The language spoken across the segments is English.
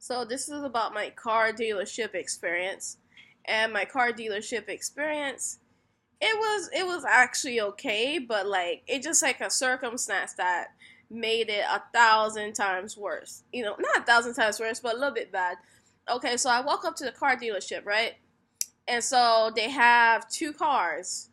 So this is about my car dealership experience. And my car dealership experience, it was actually okay, but like it just like a circumstance that made it 1,000 times worse. Not 1,000 times worse, but a little bit bad. Okay, so I walk up to the car dealership, right? And so they have two cars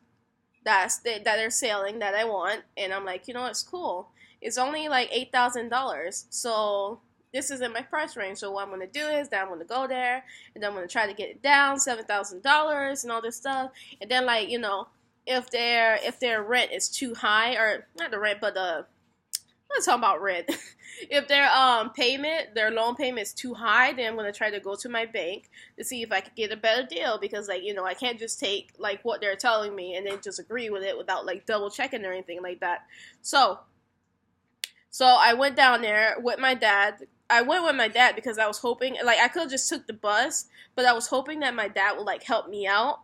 that they're selling that I want, and I'm like, it's cool. It's only like $8,000, so this is in my price range. So what I'm gonna do is that I'm gonna go there, and then I'm gonna try to get it down $7,000 and all this stuff, and then like if their rent is too high, or not the rent, but let's talk about rent. If their loan payment is too high, then I'm gonna try to go to my bank to see if I could get a better deal, because I can't just take like what they're telling me and then just agree with it without like double checking or anything like that. So I went down there with my dad. I went with my dad because I was hoping, like, I could have just took the bus, but I was hoping that my dad would like help me out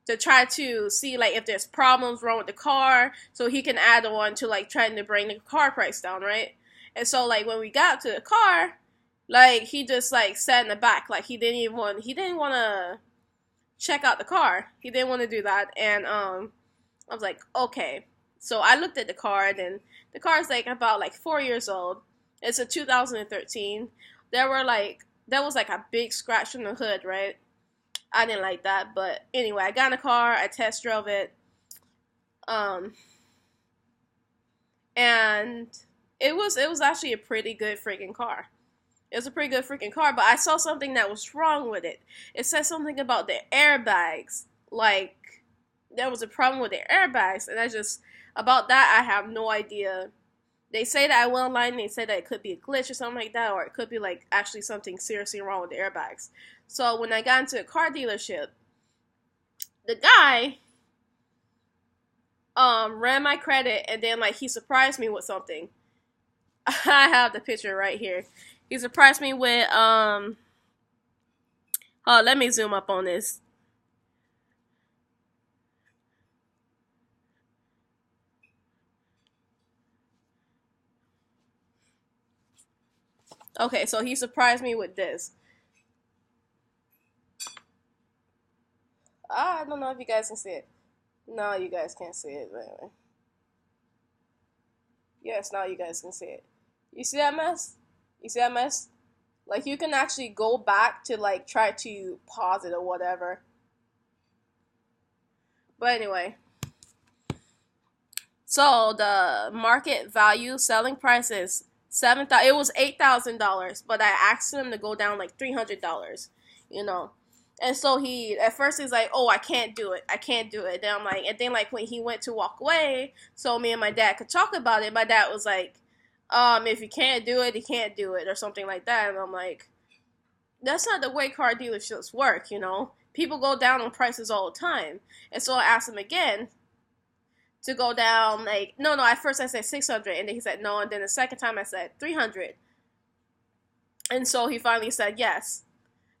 to try to see like if there's problems wrong with the car, so he can add on to like trying to bring the car price down, right? And so like when we got to the car, like he just like sat in the back, like he didn't want to check out the car. He didn't want to do that, and I was like, okay. So I looked at the car, and then the car is like about like 4 years old. It's a 2013. There was like a big scratch on the hood, right? I didn't like that, but anyway, I got in a car, I test drove it, um, and it was actually a pretty good freaking car. It was a pretty good freaking car, but I saw something that was wrong with it. It said something about the airbags, like there was a problem with the airbags, and about that I have no idea. They say that I went online, they say that it could be a glitch or something like that, or it could be like actually something seriously wrong with the airbags. So when I got into a car dealership, the guy ran my credit, and then like he surprised me with something. I have the picture right here. He surprised me with oh, let me zoom up on this. Okay, so he surprised me with this. I don't know if you guys can see it. No, you guys can't see it. But anyway. Yes, now you guys can see it. You see that mess? You see that mess? Like you can actually go back to like try to pause it or whatever. But anyway, so the market value selling price is 7,000. It was $8,000, but I asked him to go down like $300. You know, and so he at first he's like, "Oh, I can't do it. I can't do it." Then I'm like, and then like when he went to walk away, so me and my dad could talk about it. My dad was like, if you can't do it, you can't do it," or something like that. And I'm like, that's not the way car dealerships work. People go down on prices all the time. And so I asked him again to go down, like, no, at first I said 600, and then he said no, and then the second time I said 300. And so he finally said yes.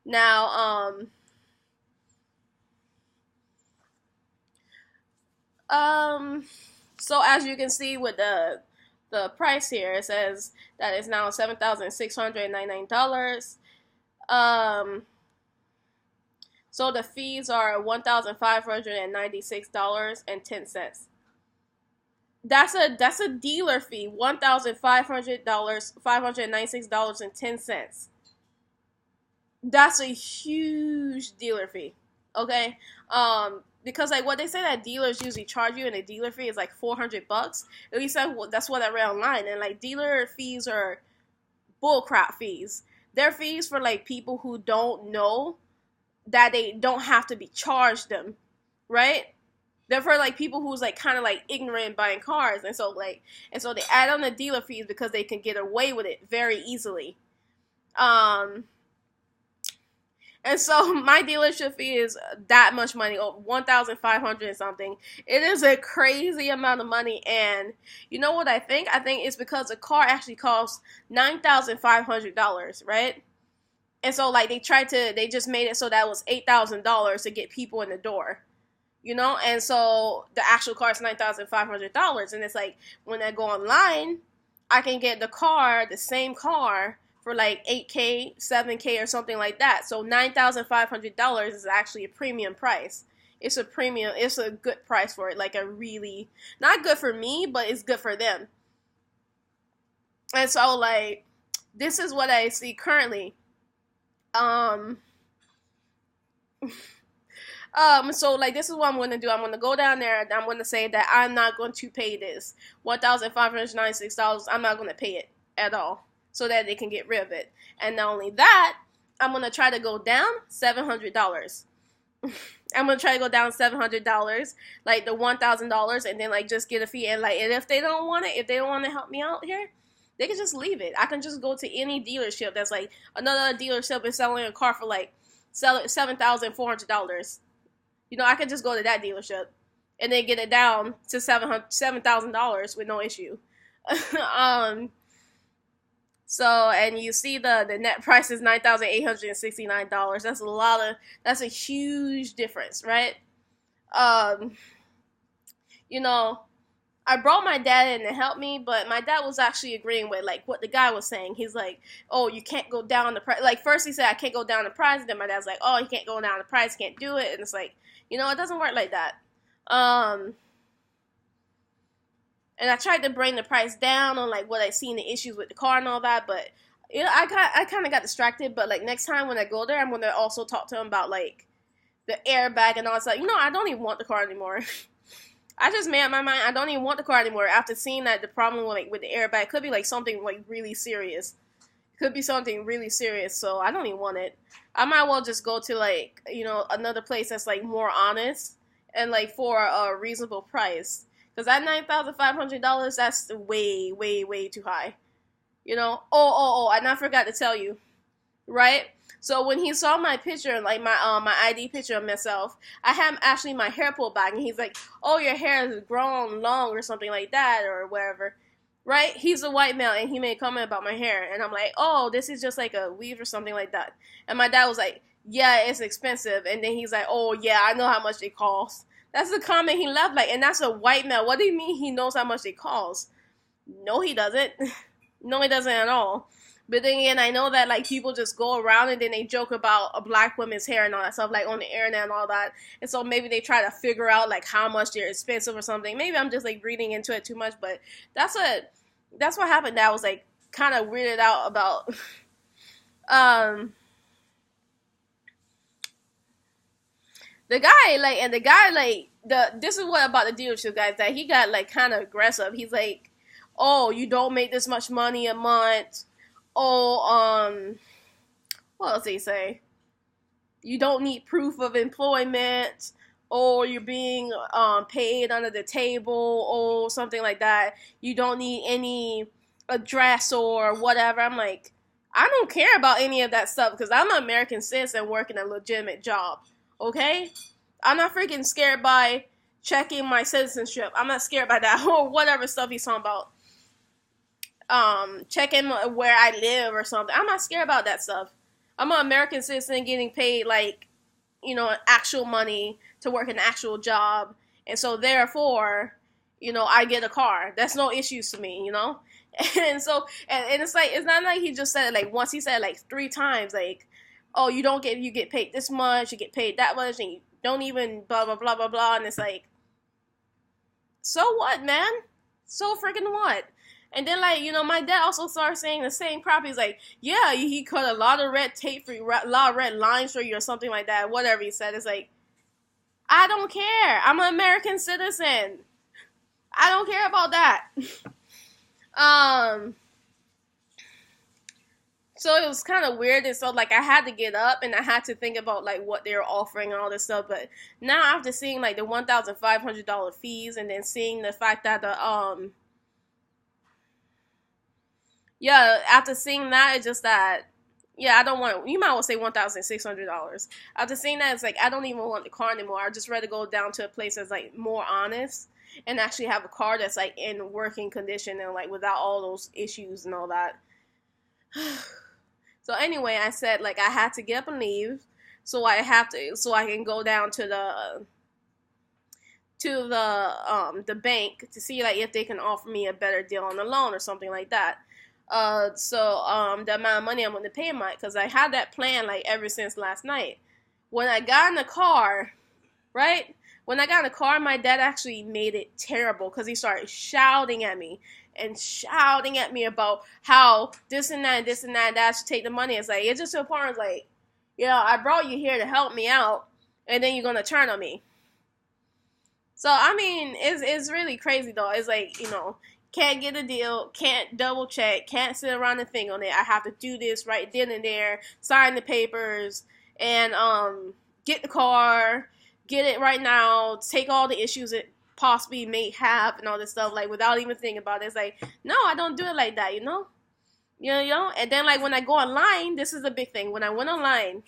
Now, um, so as you can see with the price here, it says that it's now $7,699. Um, so the fees are $1,596.10. That's a dealer fee, $1,596.10. That's a huge dealer fee. Okay, because like what they say that dealers usually charge you, and a dealer fee is like $400. At least that's what I read online. And like dealer fees are bullcrap fees. They're fees for like people who don't know that they don't have to be charged them, right? They're for like people who's like kind of like ignorant buying cars, and so they add on the dealer fees because they can get away with it very easily. Um, and so my dealership fee is that much money, 1,500 and something. It is a crazy amount of money, and you know what I think? I think it's because the car actually costs $9,500, right? And so like they just made it so that it was $8,000 to get people in the door. And so the actual car is $9,500, and it's like when I go online, I can get the same car for like 8K, 7K, or something like that. So $9,500 is actually a premium price. It's a premium. It's a good price for it. Like a really not good for me, but it's good for them. And so like this is what I see currently. So like this is what I'm gonna do. I'm gonna go down there and I'm gonna say that I'm not going to pay this $1,596. I'm not gonna pay it at all, so that they can get rid of it. And not only that, I'm gonna try to go down $700. I'm gonna try to go down $700, like the $1,000, and then like just get a fee. And like, and if they don't want it, if they don't want to help me out here, they can just leave it. I can just go to any dealership that's like another dealership is selling a car for like $7,400. You know, I could just go to that dealership and then get it down to $7,000 with no issue. So, and you see the net price is $9,869. That's a huge difference, right? You know, I brought my dad in to help me, but my dad was actually agreeing with like what the guy was saying. He's like, "Oh, you can't go down the price." Like first he said, "I can't go down the price," and then my dad's like, "Oh, you can't go down the price, can't do it." And it's like, you know, it doesn't work like that. And I tried to bring the price down on like what I seen the issues with the car and all that, but you know, I kind of got distracted. But like next time when I go there, I'm gonna also talk to him about like the airbag and all that stuff. You know, I don't even want the car anymore. I just made up my mind. I don't even want the car anymore after seeing that the problem with the airbag could be like something like really serious. It could be something really serious, so I don't even want it. I might well just go to like, you know, another place that's like more honest and like for a reasonable price. Because that $9,500, that's way, way, way too high. You know? Oh, and I forgot to tell you. Right? So when he saw my picture, like my ID picture of myself, I had actually my hair pulled back, and he's like, "Oh, your hair has grown long," or something like that, or whatever. Right? He's a white male, and he made a comment about my hair, and I'm like, "Oh, this is just like a weave or something like that." And my dad was like, "Yeah, it's expensive," and then he's like, "Oh yeah, I know how much they cost." That's the comment he left, like, and that's a white male. What do you mean he knows how much they cost? No, he doesn't. No, he doesn't at all. But then again, I know that like people just go around and then they joke about a black woman's hair and all that stuff, like on the internet and all that. And so maybe they try to figure out like how much they're expensive or something. Maybe I'm just like reading into it too much, but that's what happened. That I was like kind of weirded out about. The guy this is what about the dealership guys that he got like kind of aggressive. He's like, "Oh, you don't make this much money a month. Oh, what else did he say? You don't need proof of employment, or you're being paid under the table, or something like that. You don't need any address or whatever." I'm like, I don't care about any of that stuff because I'm an American citizen working a legitimate job. Okay? I'm not freaking scared by checking my citizenship. I'm not scared by that or whatever stuff he's talking about. Checking where I live or something. I'm not scared about that stuff. I'm an American citizen getting paid like, you know, actual money to work an actual job. And so therefore, you know, I get a car. That's no issues to me, you know? And so, and it's like, it's not like he just said it like once, he said it like 3 times, like, "Oh, you get paid this much, you get paid that much, and you don't even blah, blah, blah, blah, blah." And it's like, so what, man? So freaking what? And then, like, you know, my dad also started saying the same crap. He's like, "Yeah, he cut a lot of red tape for you, a lot of red lines for you," or something like that. Whatever he said. It's like, I don't care. I'm an American citizen. I don't care about that. So it was kind of weird, and so like I had to get up and I had to think about like what they were offering and all this stuff. But now after seeing like the $1,500 fees, and then seeing the fact that after seeing that, it's just that, yeah, I don't want. You might well say $1,600. After seeing that, it's like I don't even want the car anymore. I'd just rather go down to a place that's like more honest and actually have a car that's like in working condition and like without all those issues and all that. So anyway, I said like I had to get up and leave, so I can go down to the bank to see like if they can offer me a better deal on the loan or something like that. The amount of money I'm gonna pay a month, because I had that plan like ever since last night. When I got in the car, right? When I got in the car, my dad actually made it terrible because he started shouting at me and shouting at me about how this and that, that I should take the money. It's like, it's just to a point where it's like, I brought you here to help me out, and then you're gonna turn on me. So I mean, it's really crazy though. It's like, can't get a deal, can't double check, can't sit around and think on it. I have to do this right then and there, sign the papers, and get the car, get it right now, take all the issues it possibly may have and all this stuff, like without even thinking about it. It's like, no, I don't do it like that, And then like when I go online, this is a big thing. When I went online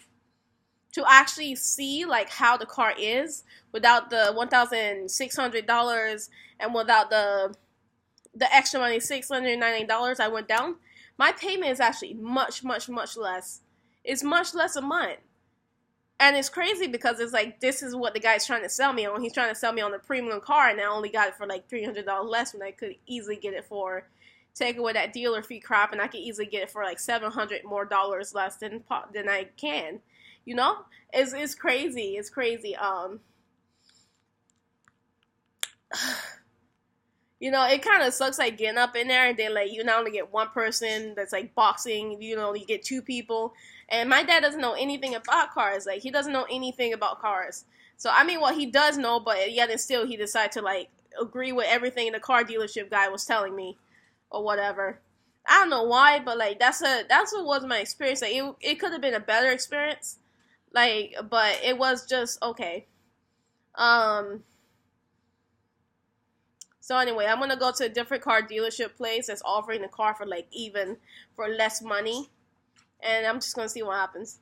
to actually see like how the car is without the $1,600 and without the extra money, $699 I went down, my payment is actually much, much, much less. It's much less a month. And it's crazy because it's like, this is what the guy's trying to sell me on. He's trying to sell me on a premium car, and I only got it for like $300 less when I could easily get it for, take away that dealer fee crap, and I could easily get it for like $700 more less than I can. It's crazy. It's crazy. It kind of sucks like getting up in there and then like you not only get one person that's like boxing, you get two people. And my dad doesn't know anything about cars. Like he doesn't know anything about cars. So I mean, well, he does know, but yet and still he decided to like agree with everything the car dealership guy was telling me or whatever. I don't know why, but like that's what was my experience. Like it could have been a better experience. Like, but it was just okay. So anyway, I'm gonna go to a different car dealership place that's offering the car for like even for less money, and I'm just gonna see what happens.